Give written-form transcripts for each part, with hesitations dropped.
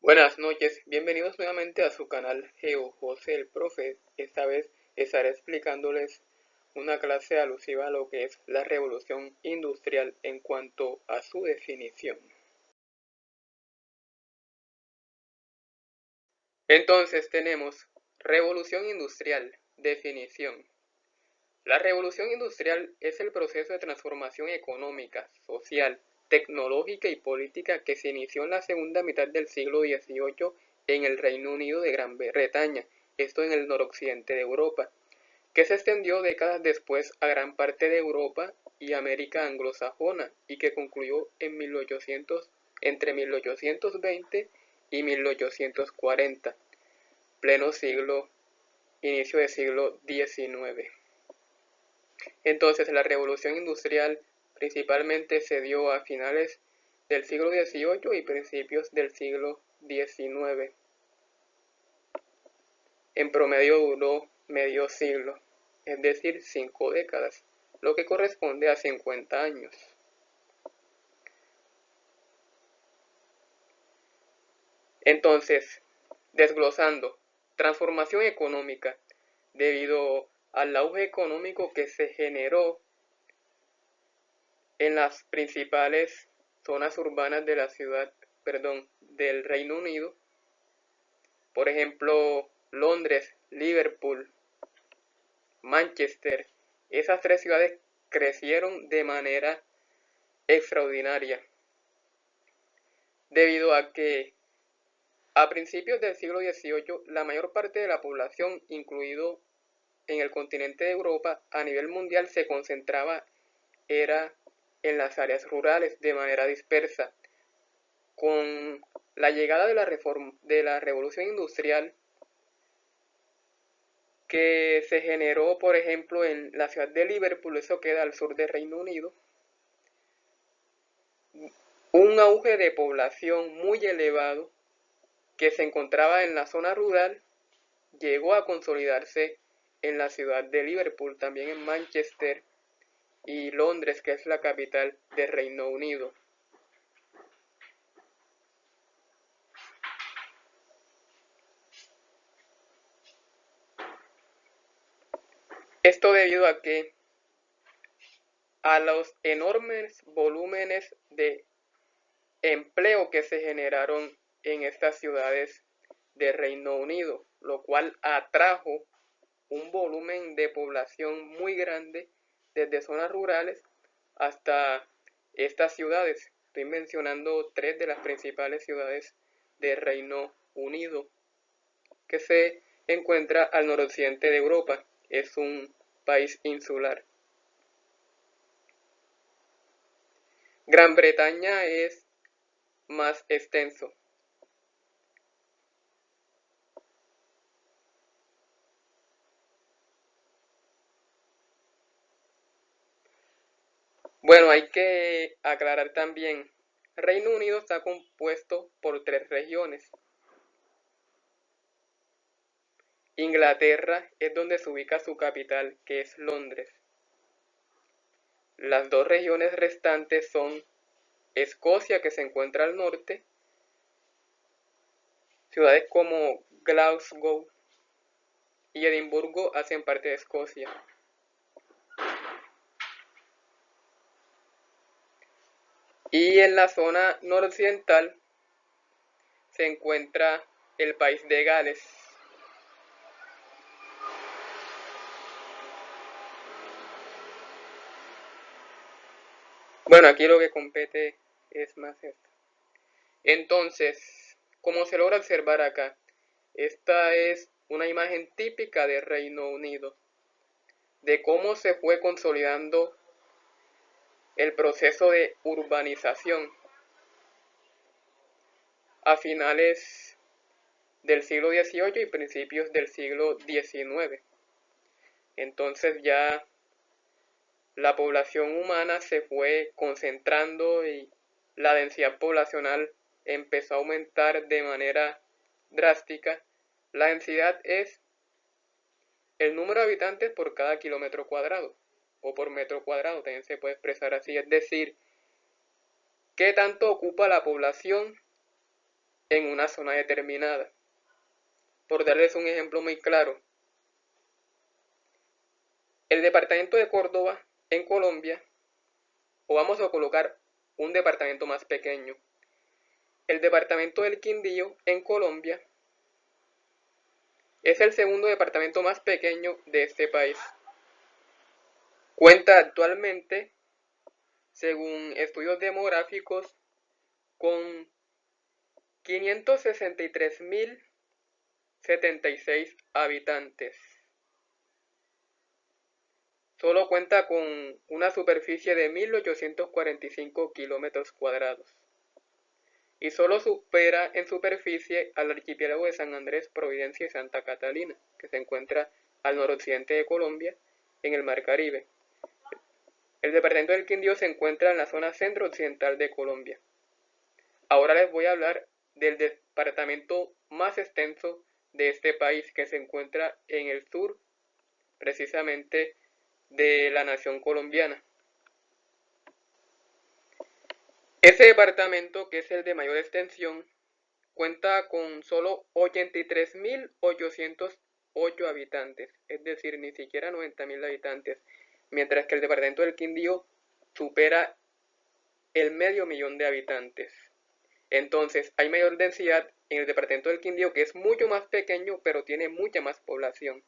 Buenas noches, bienvenidos nuevamente a su canal Geo José el Profe. Esta vez estaré explicándoles una clase alusiva a lo que es la revolución industrial en cuanto a su definición. Entonces tenemos revolución industrial, definición. La revolución industrial es el proceso de transformación económica, social, tecnológica y política que se inició en la segunda mitad del siglo XVIII en el Reino Unido de Gran Bretaña, esto en el noroccidente de Europa, que se extendió décadas después a gran parte de Europa y América anglosajona y que concluyó en entre 1820 y 1840, pleno siglo, inicio del siglo XIX. Entonces, la revolución industrial principalmente se dio a finales del siglo XVIII y principios del siglo XIX. En promedio duró medio siglo, es decir, 5 décadas, lo que corresponde a 50 años. Entonces, desglosando, transformación económica, debido al auge económico que se generó en las principales zonas urbanas de la del Reino Unido, por ejemplo, Londres, Liverpool, Manchester. Esas tres ciudades crecieron de manera extraordinaria, debido a que a principios del siglo XVIII la mayor parte de la población, incluido en el continente de Europa, a nivel mundial se concentraba era en las áreas rurales de manera dispersa. Con la llegada de la revolución industrial que se generó, por ejemplo, en la ciudad de Liverpool, eso queda al sur del Reino Unido, un auge de población muy elevado que se encontraba en la zona rural llegó a consolidarse en la ciudad de Liverpool, también en Manchester y Londres, que es la capital del Reino Unido. Esto debido a los enormes volúmenes de empleo que se generaron en estas ciudades de Reino Unido, lo cual atrajo un volumen de población muy grande desde zonas rurales hasta estas ciudades. Estoy mencionando 3 de las principales ciudades de Reino Unido, que se encuentra al noroccidente de Europa. Es un país insular. Gran Bretaña es más extenso. Bueno, hay que aclarar también, Reino Unido está compuesto por 3 regiones. Inglaterra es donde se ubica su capital, que es Londres. Las 2 regiones restantes son Escocia, que se encuentra al norte, ciudades como Glasgow y Edimburgo hacen parte de Escocia. Y en la zona noroccidental se encuentra el país de Gales. Bueno, aquí lo que compete es más esto. Entonces, como se logra observar acá, esta es una imagen típica de Reino Unido, de cómo se fue consolidando el proceso de urbanización a finales del siglo XVIII y principios del siglo XIX. Entonces ya la población humana se fue concentrando y la densidad poblacional empezó a aumentar de manera drástica. La densidad es el número de habitantes por cada kilómetro cuadrado o por metro cuadrado, también se puede expresar así, es decir, qué tanto ocupa la población en una zona determinada. Por darles un ejemplo muy claro, el departamento de Córdoba en Colombia, o vamos a colocar un departamento más pequeño, el departamento del Quindío en Colombia es el segundo departamento más pequeño de este país. Cuenta actualmente, según estudios demográficos, con 563.076 habitantes. Solo cuenta con una superficie de 1.845 kilómetros cuadrados y solo supera en superficie al archipiélago de San Andrés, Providencia y Santa Catalina, que se encuentra al noroccidente de Colombia, en el Mar Caribe. El departamento del Quindío se encuentra en la zona centro-occidental de Colombia. Ahora les voy a hablar del departamento más extenso de este país, que se encuentra en el sur, precisamente, de la nación colombiana. Ese departamento, que es el de mayor extensión, cuenta con solo 83.808 habitantes, es decir, ni siquiera 90.000 habitantes, mientras que el departamento del Quindío supera el 500.000 de habitantes. Entonces, hay mayor densidad en el departamento del Quindío, que es mucho más pequeño, pero tiene mucha más población.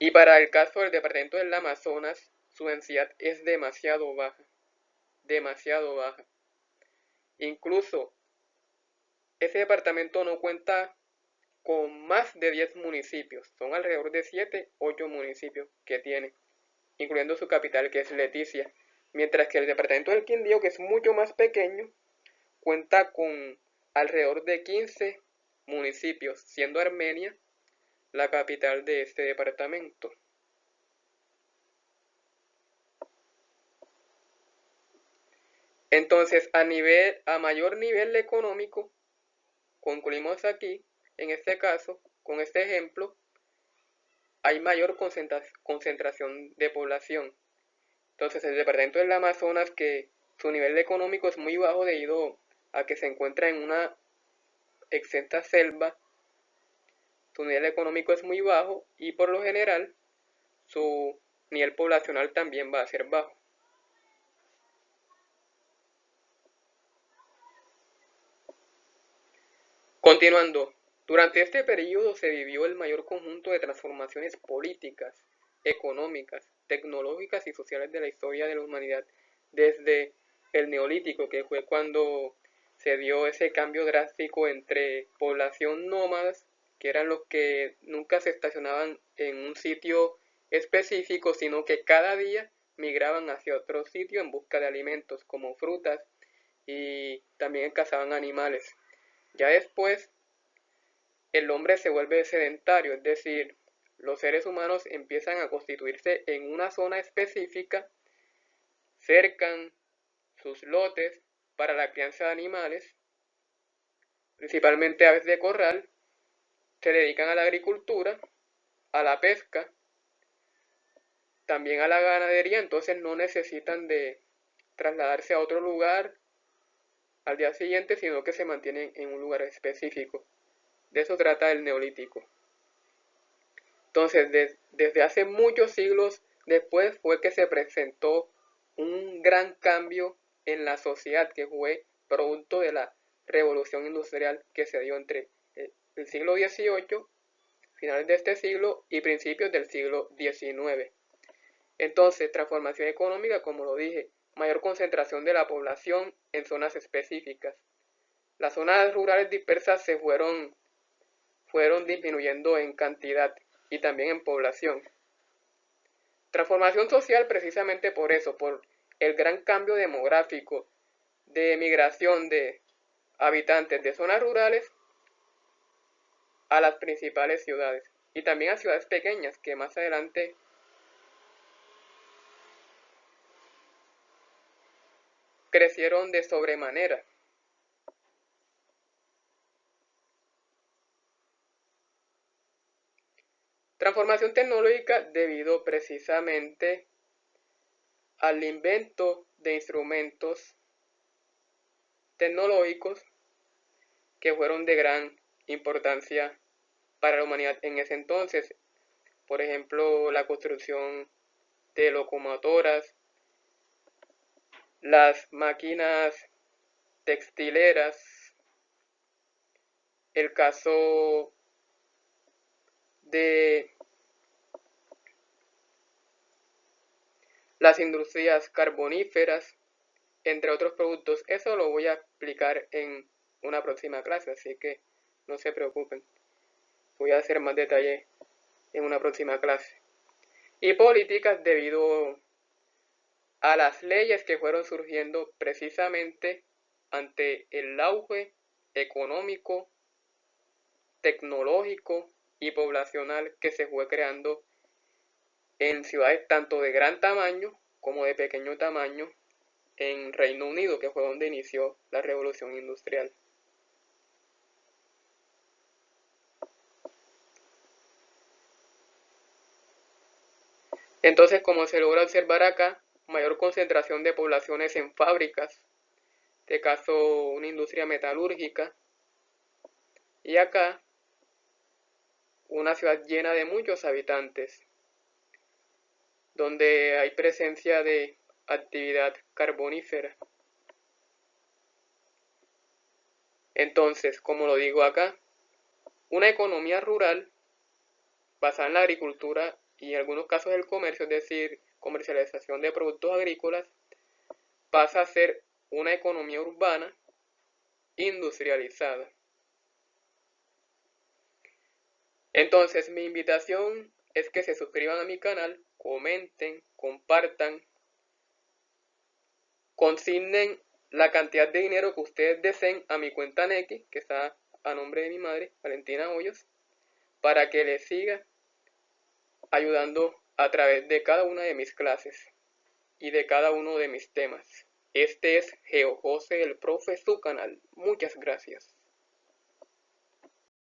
Y para el caso del departamento del Amazonas, su densidad es demasiado baja, demasiado baja. Incluso, ese departamento no cuenta con más de 10 municipios, son alrededor de 7, 8 municipios que tiene, incluyendo su capital, que es Leticia. Mientras que el departamento del Quindío, que es mucho más pequeño, cuenta con alrededor de 15 municipios, siendo Armenia la capital de este departamento. Entonces, a mayor nivel económico, concluimos aquí, en este caso, con este ejemplo, hay mayor concentración de población. Entonces, el departamento del Amazonas, que su nivel económico es muy bajo debido a que se encuentra en una extensa selva, su nivel económico es muy bajo y por lo general su nivel poblacional también va a ser bajo. Continuando, durante este periodo se vivió el mayor conjunto de transformaciones políticas, económicas, tecnológicas y sociales de la historia de la humanidad, desde el Neolítico, que fue cuando se dio ese cambio drástico entre población nómadas, que eran los que nunca se estacionaban en un sitio específico, sino que cada día migraban hacia otro sitio en busca de alimentos como frutas y también cazaban animales. Ya después el hombre se vuelve sedentario, es decir, los seres humanos empiezan a constituirse en una zona específica, cercan sus lotes para la crianza de animales, principalmente aves de corral, se dedican a la agricultura, a la pesca, también a la ganadería, entonces no necesitan de trasladarse a otro lugar al día siguiente, sino que se mantienen en un lugar específico. De eso trata el Neolítico. Entonces, desde hace muchos siglos después fue que se presentó un gran cambio en la sociedad que fue producto de la revolución industrial que se dio entre el siglo XVIII, finales de este siglo y principios del siglo XIX. Entonces, transformación económica, como lo dije, mayor concentración de la población en zonas específicas. Las zonas rurales dispersas se fueron disminuyendo en cantidad y también en población. Transformación social precisamente por eso, por el gran cambio demográfico de migración de habitantes de zonas rurales a las principales ciudades y también a ciudades pequeñas que más adelante crecieron de sobremanera. Transformación tecnológica debido precisamente al invento de instrumentos tecnológicos que fueron de gran importancia para la humanidad en ese entonces. Por ejemplo, la construcción de locomotoras, las máquinas textileras, el caso de las industrias carboníferas, entre otros productos. Eso lo voy a explicar en una próxima clase, así que no se preocupen. Voy a hacer más detalle en una próxima clase. Y políticas debido a las leyes que fueron surgiendo precisamente ante el auge económico, tecnológico y poblacional que se fue creando en ciudades tanto de gran tamaño como de pequeño tamaño en Reino Unido, que fue donde inició la revolución industrial. Entonces, como se logra observar acá, mayor concentración de poblaciones en fábricas, de caso una industria metalúrgica, y acá una ciudad llena de muchos habitantes, donde hay presencia de actividad carbonífera. Entonces, como lo digo acá, una economía rural basada en la agricultura y en algunos casos el comercio, es decir, comercialización de productos agrícolas, pasa a ser una economía urbana industrializada. Entonces, mi invitación es que se suscriban a mi canal, comenten, compartan, consignen la cantidad de dinero que ustedes deseen a mi cuenta Nequi, que está a nombre de mi madre, Valentina Hoyos, para que les siga ayudando a través de cada una de mis clases y de cada uno de mis temas. Este es GeoJose el Profe, su canal. Muchas gracias.